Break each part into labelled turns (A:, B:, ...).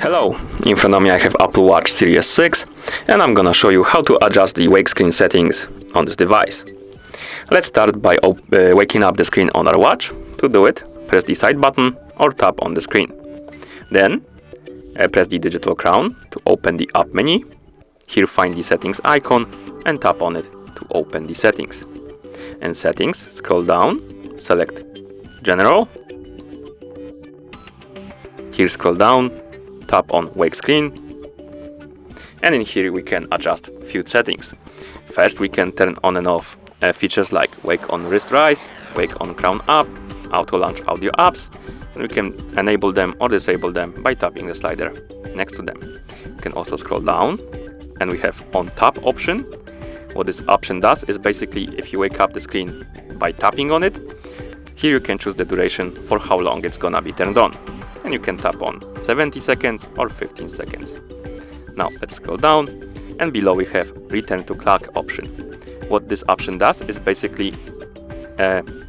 A: Hello, in front of me I have Apple Watch Series 6 and I'm gonna show you how to adjust the wake screen settings on this device. Let's start by waking up the screen on our watch. To do it, press the side button or tap on the screen. Then press the digital crown to open the app menu. Here find the settings icon and tap on it to open the settings. In settings, scroll down, select general. Here scroll down, tap on wake screen, and in here we can adjust few settings. First, we can turn on and off features like wake on wrist rise, wake on crown up, auto launch audio apps, and we can enable them or disable them by tapping the slider next to them. You can also scroll down and we have on tap option. What this option does is basically if you wake up the screen by tapping on it, here you can choose the duration for how long it's gonna be turned on. And you can tap on 70 seconds or 15 seconds. Now let's scroll down and below we have return to clock option. What this option does is basically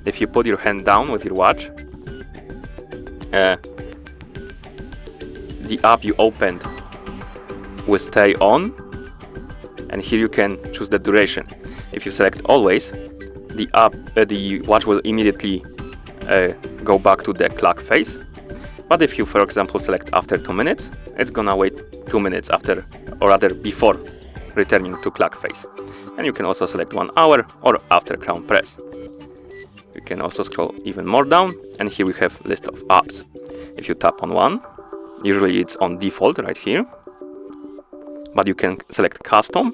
A: if you put your hand down with your watch, the app you opened will stay on, and here you can choose the duration. If you select always, the watch will immediately go back to the clock phase. But if you, for example, select after 2 minutes, it's gonna wait 2 minutes after, or rather before returning to clock phase. And you can also select 1 hour or after crown press. You can also scroll even more down, and here we have list of apps. If you tap on one, usually it's on default right here, but you can select custom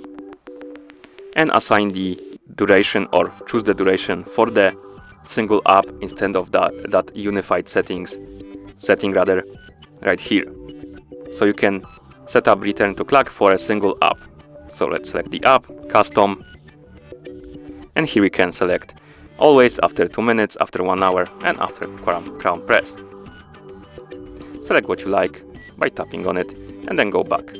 A: and assign the duration or choose the duration for the single app instead of that unified setting right here. So you can set up return to clock for a single app. So let's select the app, custom, and here we can select always, after 2 minutes, after 1 hour, and after crown press. Select what you like by tapping on it and then go back.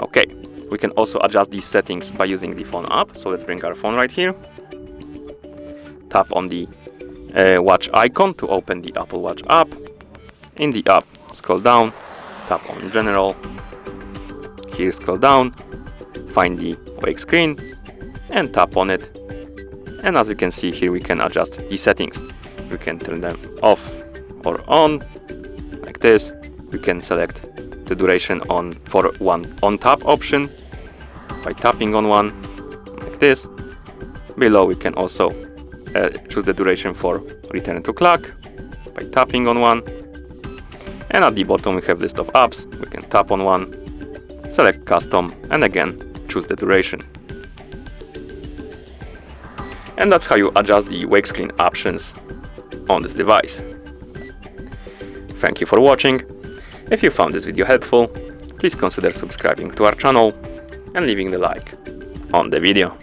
A: Okay, we can also adjust these settings by using the phone app. So let's bring our phone right here. Tap on the watch icon to open the Apple Watch app. In the app, scroll down, tap on general. Here scroll down, find the wake screen and tap on it. And as you can see here, we can adjust the settings. We can turn them off or on like this. We can select the duration on for one on tap option by tapping on one like this. Below we can also choose the duration for return to clock by tapping on one. And at the bottom we have list of apps. We can tap on one, select custom, and again choose the duration. And that's how you adjust the wake screen options on this device. Thank you for watching. If you found this video helpful, please consider subscribing to our channel and leaving the like on the video.